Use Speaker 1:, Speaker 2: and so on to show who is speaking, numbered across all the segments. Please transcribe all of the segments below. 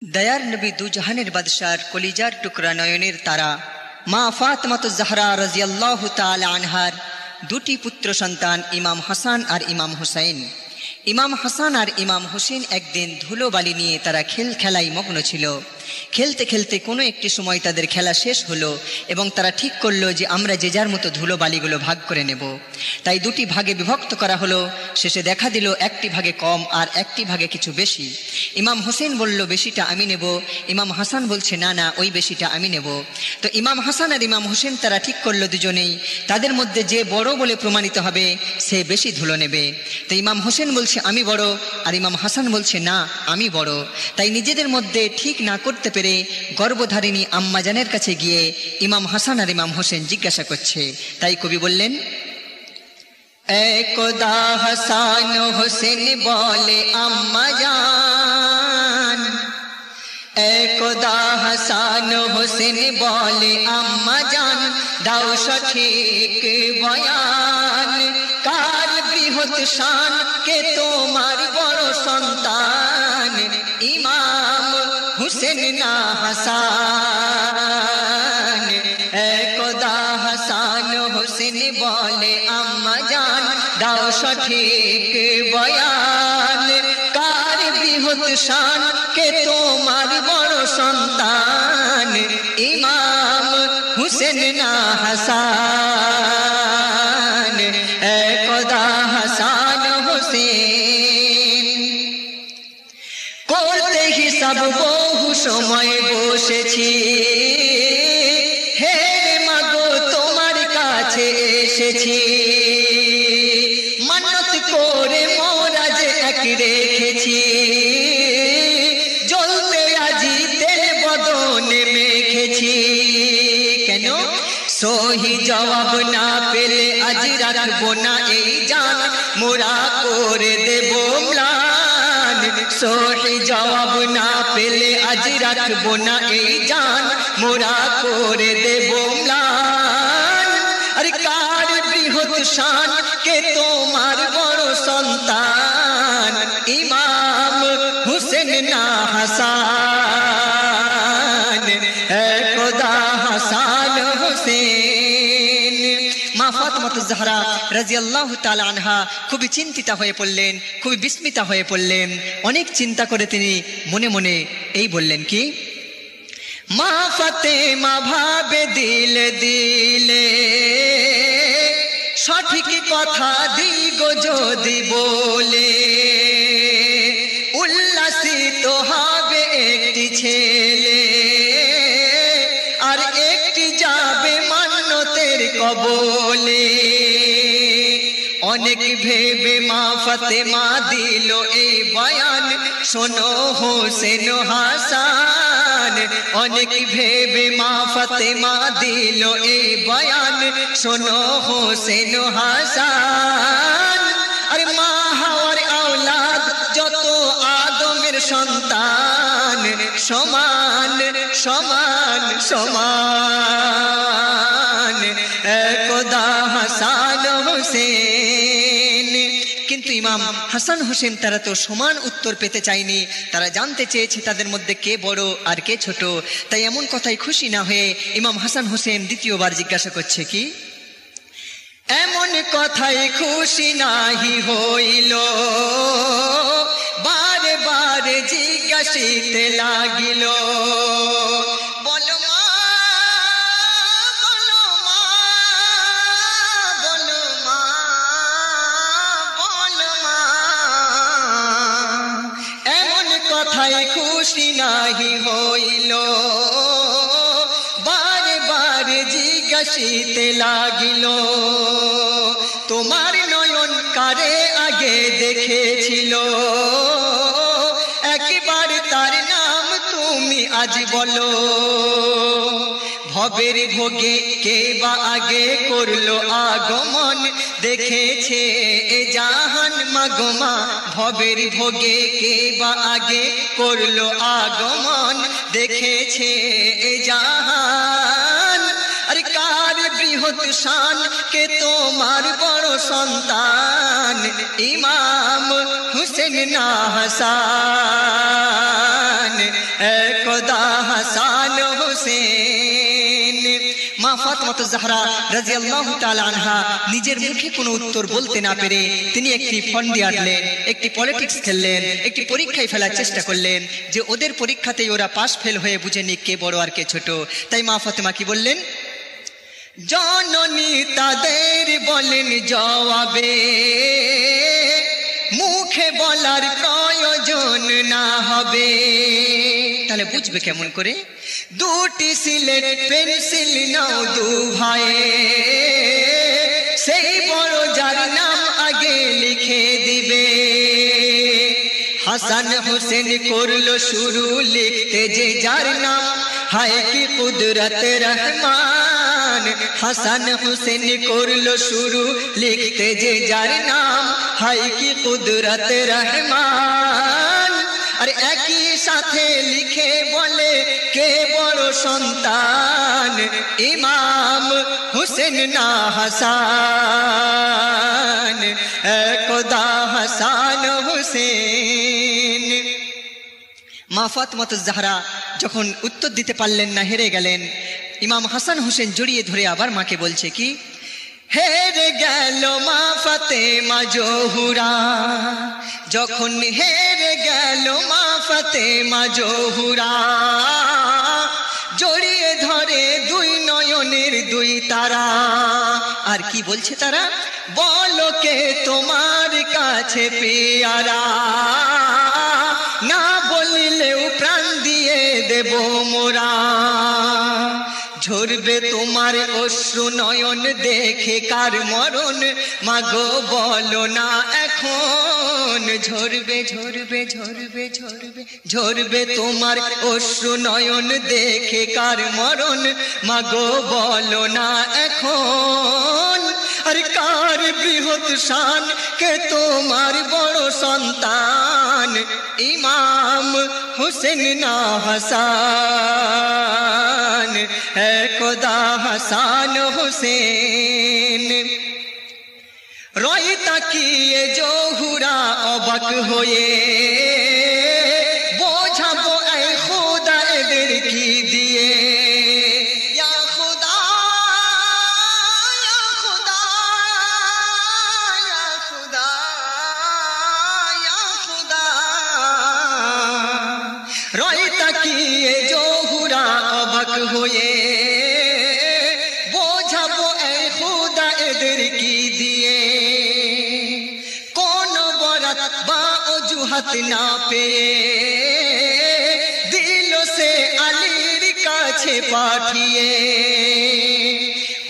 Speaker 1: दयार नबी दु जहानेर बादशाह कलिजार टुकरा नयनेर तारा मा फातिमातुज ज़हरा रादियाल्लाहु ताआला आनहार दुटी पुत्र सन्तान इमाम हासान और इमाम हुसैन। इमाम हासान और इमाम हुसैन एक दिन धुलो बाली निये तारा खेलाई मग्न छिलो। खेलते खेलते कोनो एकटी समय तादेर खेला शेष हलो एबं तारा ठीक करलो जे आमरा जे जार मतो धुलो बालिगुलो भाग करे नेब। ताई दुटी भागे विभक्त करा हलो। शेषे देखा दिल एकटी भागे कम और एकटी भागे किछु बेशी। इमाम हुसैन बोललो बेशिटा आमी नेब। इमाम हासान बोलछे ना ना ओई बेशिटा आमी नेब। तो इमाम हासान और इमाम हुसैन तारा ठीक करलो दुजोनेई तादेर मध्य जे बड़ो बोले प्रमाणित हबे से बेशी धुलो नेबे। तो इमाम हुसैन बोलछे आमी बड़ो और इमाम हासान बोलछे ना आमी बड़ो। ताई निजेदेर मध्य ठीक ना करते पेरे गर्भधारिणी आम्मा जानेर काछे गिये इमाम हासान और इमाम हुसैन जिज्ञासा करछे। ताई कवि बोललेन एकदा हासान हुसैन बोले आम्मा जान। एकदा हासान हुसैन बोले आम्मा जान दाओ सठिक बयान कार बृहत् शान के तोमार बड़ो सन्तान इमाम हुसैन ना हासान। एकदा हासान हुसैन बोले आम्मा जान दाओ सठिक बयान कार बृहत् शान के तोमार बड़ो सन्तान इमाम हुसैन ना हासान। एकदा हासान हुसैन करते हिसाब बहु समय बसेছি হে মাগো তোমার কাছে এসেছি মানত করে মোরা যে এক রেখেছি জ্বলতে আজি তেল বদনে মেখেছি কেন সহি জবাব না পেলে আজ রাখবো না এই জান মোরা করে দেব ম্লান। সহি জবাব না পেলে আজ রাখবো না এই জান মোরা করে দেব ম্লান। আরে কার বৃহৎ শান কে তোমার বড় সন্তান ইমাম হুসেন না হাসান। একদা হাসান হুসেন মা ফাতিমাতুজ ज़हरा রাদিয়াল্লাহু তাআলা আনহা খুবই চিন্তিতা হয়ে পড়লেন, খুবই বিস্মিতা হয়ে পড়লেন। অনেক চিন্তা করে তিনি মনে মনে এই বললেন কি মা ফাতেমা ভাবে দিলে দিলে সঠিক কথা দিগো যদি বলে উল্লাসিত হবে একটি ছেলে আর একটি যাবে মান্যতের কবলে। অনেক ভেবে মা ফাতেমা দিল এই বয়ান শোনো হোসেন হাসান। অনেক ভেবে মা ফাতেমা দিল এই বয়ান শোনো হোসেন হাসান। আরে মা হাওয়ার আওলাদ যত আদমের সন্তান সমান সমান সমান একদা হাসান হোসেন। কিন্তু ইমাম হাসান হোসেন তারা তো সমান উত্তর পেতে চায়নি। তারা জানতে চেয়েছে তাদের মধ্যে কে বড় আর কে ছোট। তাই এমন কথাই খুশি না হয়ে ইমাম হাসান হোসেন দ্বিতীয়বার জিজ্ঞাসা করছে কি এমন কথাই খুশি নাহি হইল বারে বারে জিজ্ঞাসিতে লাগিল বলো মা বলো মা বলো মা বলো মা। এমন কথাই খুশি নাহি হইল বারে বারে জিজ্ঞাসিতে লাগিল তোমার নয়ন কারে আগে দেখেছিল একবার তার নাম তুমি আজ বলো। ভবের ভোগে কে বা আগে করলো আগমন দেখেছে এ জাহান মাগমা। ভবের ভোগে কে বা আগে করলো আগমন দেখেছে এ জাহান। আরে কার বৃহৎ শান কে তোমার বড় সন্তান ইমাম হুসেন না হাসান একদা হাসান হুসেন। মা ফাতেমা জাহরা রাদিয়াল্লাহু তাআলা আনহা নিজের মুখে কোনো উত্তর বলতে না পেরে তিনি একটি ফন্দি আঁটলেন, একটি পলিটিক্স খেললেন, একটি পরীক্ষায় ফেলার চেষ্টা করলেন যে ওদের পরীক্ষাতেই ওরা পাস ফেল হয়ে বুঝে নিক কে বড় আর কে ছোট। তাই মা ফাতেমা কি বললেন, জননী তাদের বলেন জবাবে মুখে বলার প্রয়োজন না হবে। তাহলে বুঝবে কেমন করে? দুটি সিলেট পেন্সিল নাও দু ভাইয়ে সেই বড় যার নাম আগে লিখে দিবে। হাসান হোসেন করলো শুরু লিখতে যে যার নাম হায় কি কুদরত রহমান। হাসান হোসেন করলো শুরু লিখতে যে যার নাম হায় কি কুদরত রহমান। আর একই সাথে লিখে বলে কে বড় সন্তান ইমাম হুসেন না হাসান একদা হাসান হুসেন। মা ফাতেমা জাহরা যখন উত্তর দিতে পারলেন না, হেরে গেলেন, ইমাম হাসান হোসেন জড়িয়ে ধরে আবার মাকে বলছে কি, হেরে গেল মা ফাতেমা জোহরা, যখন হেরে গেল মা ফাতেমা জোহরা, জড়িয়ে ধরে দুই নয়নের দুই তারা। আর কি বলছে তারা, বলো কে তোমার কাছে পেয়ারা, না বলিলেও প্রাণ দিয়ে দেব মোরা। ঝরবে তোমার অশ্রু নয়ন দেখে কার মরণ, মাগো বলো না এখন। ঝরবে ঝরবে ঝরবে ঝরবে ঝরবে তোমার অশ্রু নয়ন দেখে কার মরণ, মাগো বলো না এখন। আর কার বৃহৎ শান কে তোমার বড় সন্তান ইমাম হুসেন না হাসান একদা হাসান হুসেন। রয় তাকিয়ে জোহরা অবাক হয়ে, বোঝাবো এ খোদা এদের কি দিয়ে। ইয়া খোদা ইয়া খোদা ইয়া খোদা ইয়া খোদা। রয় তাকিয়ে জোহরা অবাক হয়ে, বোঝাবো এ খোদা এদের কি দিয়ে। কোন বরাত বা অজুহাত না পেয়ে দিল সে আলীর কাছে পাঠিয়ে।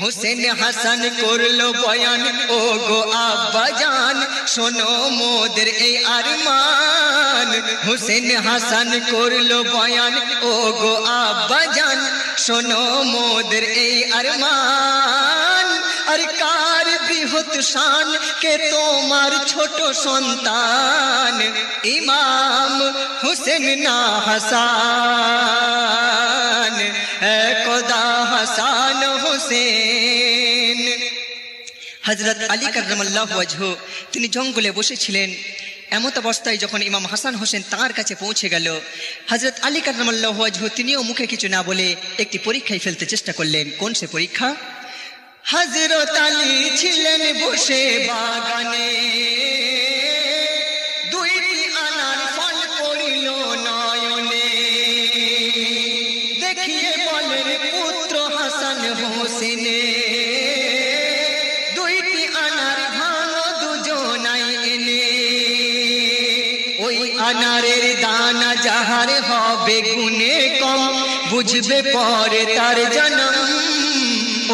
Speaker 1: হোসেন হাসান করলো বয়ান, ও গো আব্বা জান শোনো মোদের এই আরমান। হোসেন হাসান করলো বয়ান, ও গো আব্বা জান শোনো মোদের এই আরমান। আর কার বৃহৎ শান কে তোমার ছোট সন্তান ইমাম হুসেন না হাসান একদা হাসান হুসেন। হযরত আলী কাররামাল্লাহু ওয়াজহু তিনি জঙ্গলে বসেছিলেন। এমত অবস্থায় যখন ইমাম হাসান হোসেন তার কাছে পৌঁছে গেল, হযরত আলী কাররামাল্লাহু ওয়াজহু তিনিও মুখে কিছু না বলে একটি পরীক্ষায় ফেলতে চেষ্টা করলেন। কোন সে পরীক্ষা? হযরত আলী ছিলেন বসে বাগানে, দুইটি আনার ফল পড়িল নয়নে। দেখিয়ে বলেন পুত্র হাসান হোসেনে, দুইটি আনার ভাঙো দুজনাই এনে। ওই আনারের দানা যাহার হবে গুণে কম, বুঝবে পরে তার জনম।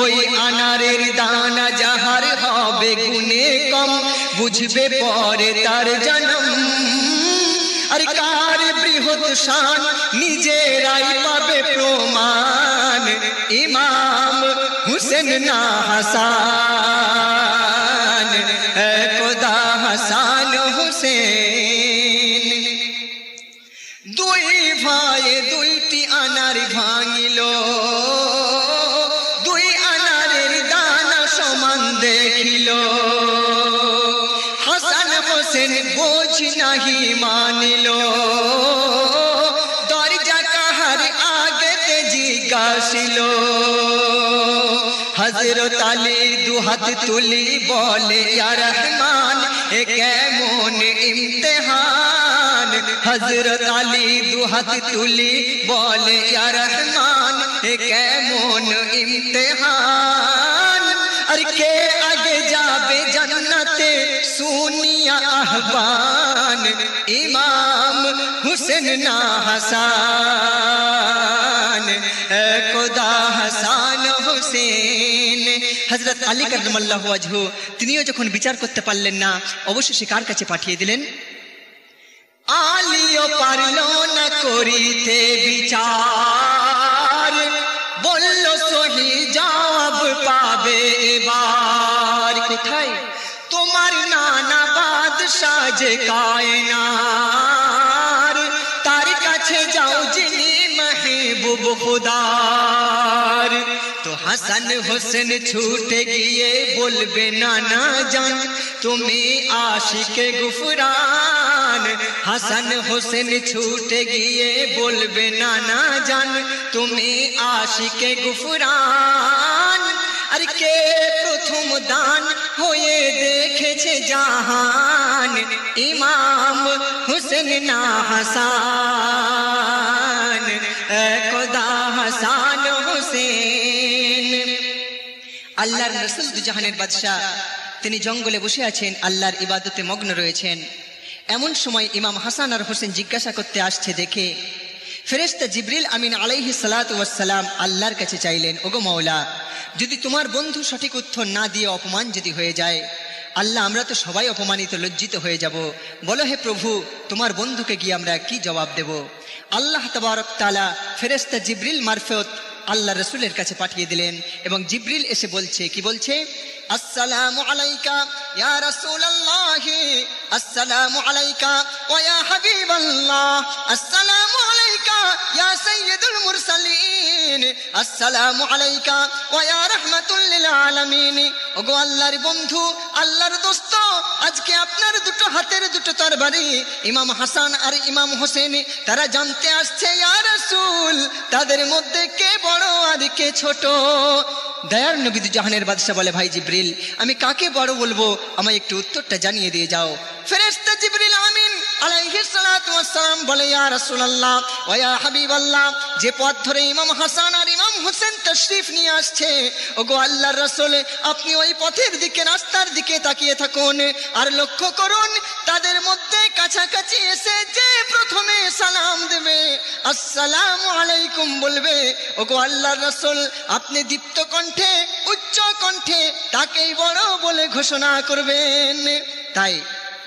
Speaker 1: ওই আনারের দানা যাহার হবে গুণে কম, বুঝবে পরে তার জনম। আর কার বৃহৎ শান নিজেরাই পাবে প্রমাণ ইমাম হুসেন না হাসান একদা হাসান হুসেন। দুই ভাই দুইটি আনার ভাঙিল, দুই আনারের দানা বোঝ নাহি মানিল, দরজা কাহার আগেতে জিজ্ঞাসিল। হযরত আলী দুহাত তুলি বলে ইয়া রহমান এ কেমন ইমতিহান। হযরত আলী দুহাত তুলি বলে ইয়া রহমান এ কেমন ইমতিহান। আর কে আগে যাবে জান্নাতে সুনিয়া আহবান, ইমাম হুসেন না হাসান, খোদা হাসান হুসেন। হযরত আলী কাররামাল্লাহু ওয়াজহু তিনিও যখন বিচার করতে পারলেন না, অবশেষে কার কাছে পাঠিয়ে দিলেন? আলীও পারল না করিতে বিচার, বলল সহি জবাব পাবে এবার। কোথায়? তোমার নানা বাদশাহ যে কায়নার, তার কাছে যাও যিনি মাহবুব খুদার। তো হাসান হোসেন ছুটে গিয়ে বলবে নানা জান তুমি আশিকে গুফরান। হাসান হোসেন ছুটে গিয়ে বলবে নানা জান তুমি আশিকে গুফরান। আর কে প্রথম দান হয়ে দেখেছে জাহান, ইমাম হুসেন না হাসান, খোদা হাসান হুসেন। আল্লাহর রাসূল দুজাহানের বাদশাহ তিনি জঙ্গলে বসে আছেন, আল্লাহর ইবাদতে মগ্ন রয়েছেন। এমন সময় ইমাম হাসান আর হোসেন জিজ্ঞাসা করতে আসছে দেখে ফেরেশতা জিবরিল আমিন আলাইহিস সালাতু ওয়াস সালাম আল্লাহর কাছে চাইলেন, ওগো মাওলা, যদি তোমার বন্ধু সঠিক উত্তর না দিয়ে অপমান যদি হয়ে যায়, আল্লাহ আমরা তো সবাই অপমানিত লজ্জিত হয়ে যাব, বলো হে প্রভু তোমার বন্ধুকে গিয়ে আমরা কি জবাব দেব? আল্লাহ তাবারক তাআলা ফেরেশতা জিবরিল মারফত আল্লাহ রাসূলের কাছে পাঠিয়ে দিলেন এবং জিবরিল এসে বলছে, কি বলছে? আসসালামু আলাইকা ইয়া রাসূলুল্লাহ, আসসালামু আলাইকা ওয়া ইয়া হাবিবাল্লাহ, আসসালামু আলাইকা ইয়া সাইয়্যিদুল মুরসালিন, আসসালামু আলাইকা ওয়া ইয়া রাহমাতুল লিল আলামিন। ওগো আল্লাহর বন্ধু, আল্লাহর দোস্ত, আজকে আপনার দুটো হাতের দুটো তরবারি ইমাম হাসান আর ইমাম হোসেন তারা জানতে আসছে ইয়া রাসূল তাদের মধ্যে কে বড় আর কে ছোট। দয়ার নবী দুজাহানের বাদশা বলে, ভাই জিবরিল আমি কাকে বড় বলবো, আমায় একটু উত্তরটা জানিয়ে দিয়ে যাও। ফেরেশতা জিবরিল আমিন আলাইহিস সালাতু ওয়াস সালাম বলে, ইয়া রাসূলুল্লাহ ওয়া ইয়া হাবিবাল্লাহ, যে পথ ধরে ইমাম হাসান আর ইমাম হোসেন তাশরীফ নিয়ে আসছে, ওগো আল্লাহর রাসূল আপনি ওই পথের দিকে রাস্তার দিকে তাকিয়ে থাকুন আর লক্ষ্য করুন তাদের মধ্যে কাছাকাছি এসে যে প্রথমে সালাম দেবে আসসালামু আলাইকুম বলবে, ওগো আল্লাহর রাসূল আপনি দীপ্ত কণ্ঠে উচ্চ কণ্ঠে তাকেই বড় বলে ঘোষণা করবেন। তাই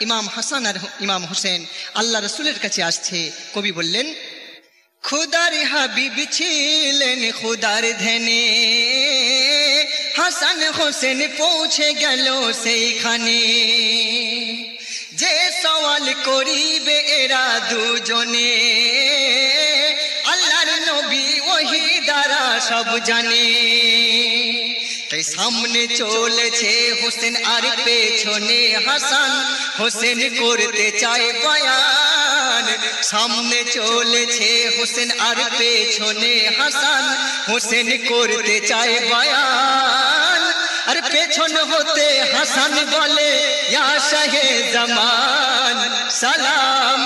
Speaker 1: ইমাম হাসান আর ইমাম হোসেন আল্লাহ রাসূলের কাছে আসছে। কবি বললেন, খুদার হাবিব ছিলেন খুদার ধ্যানে, হাসান হোসেন পৌঁছে গেল সেইখানে, যে সওয়াল করিবে এরা দুজনে, আল্লাহর নবী ওহী দ্বারা সব জানে। তাই সামনে চলেছে হোসেন আর পেছনে হাসান, হোসেন করতে চায় বয়ান। সামনে চলেছে হোসেন আর পেছনে হাসান, হোসেন করতে চায় বয়ান। আর পেছন হতে হাসান বলে, ইয়া শাহে জামান সালাম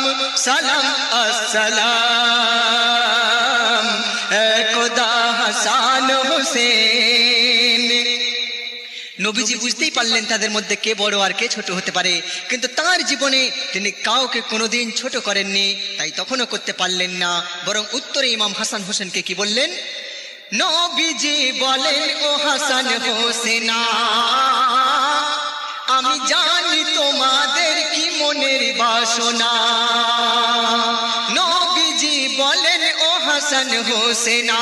Speaker 1: সালাম আসসালাম, খোদা হাসান হোসেন। নবীজি বুঝতেই পারলেন তাদের মধ্যে কে বড় আর কে ছোট হতে পারে, কিন্তু তার জীবনে তিনি কাউকে কোনোদিন ছোট করেননি, তাই তখনও করতে পারলেন না। বরং উত্তরে ইমাম হাসান হোসেনকে কি বললেন? নবীজি বলেন, ও হাসান হোসেনা, আমি জানি তোমাদের কি মনের বাসনা। নবীজি বলেন, ও হাসান হোসেনা,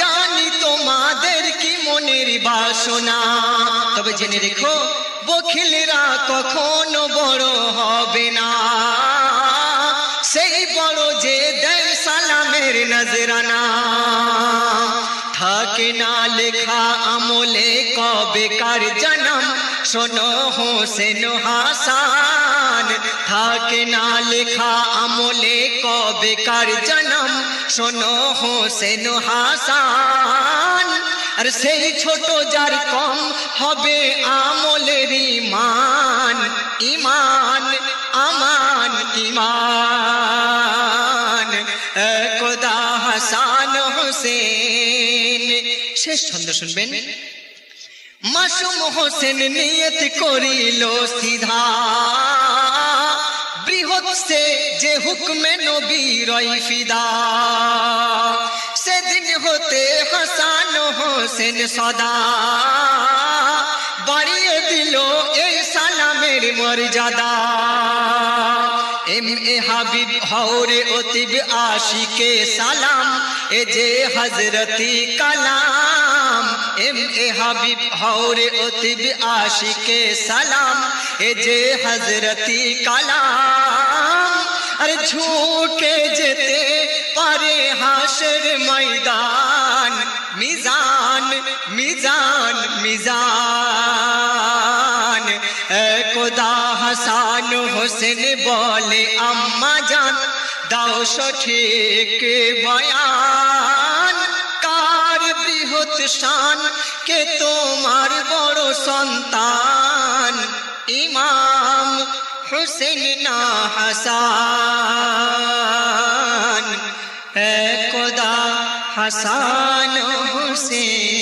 Speaker 1: জানি তোমাদের কি মনের বাসনা। তবে জেনে রেখো বখিলরা কখনো বড় হবে না, সেই বড় যে দেয় সালামের নজরানা। থাকে না লেখা আমলে কবে কার জন্ম শোনো হোসেন হাসান থাকে না লেখা আমলে কবে কার জন্ম শোনো হোসেন হাসান আর সেই ছোট যার কম হবে আমলের ঈমান ঈমান আমান ঈমান একদা হাসান হোসেন শেষ ছন্দ শুনবেন মাসুম হোসেন নিয়ত করিল সিধা বৃহৎ সে যে হুকমে নবী রই ফিদা সেদিন হতে হাসান হোসেন সদা বাড়িয়ে দিল এই সালামের মর্যাদা এম এ হাবিব হওরে অতিব আশিকে সালাম এ যে হযরতি কালাম এম এ হাবিব হওরে অতিব আশিকে সালাম এ যে হযরতি কালাম अरे झुके जेते पारे हाशर मैदान मिजान मिजान मिजान खुदा हसान হোসেন बोले अम्मा जान दाओ सठिक बयान कार बृहत शान के तोमार बड़ो सन्तान इमाम हुसैन ना हसान खुदा हसान हुसैन।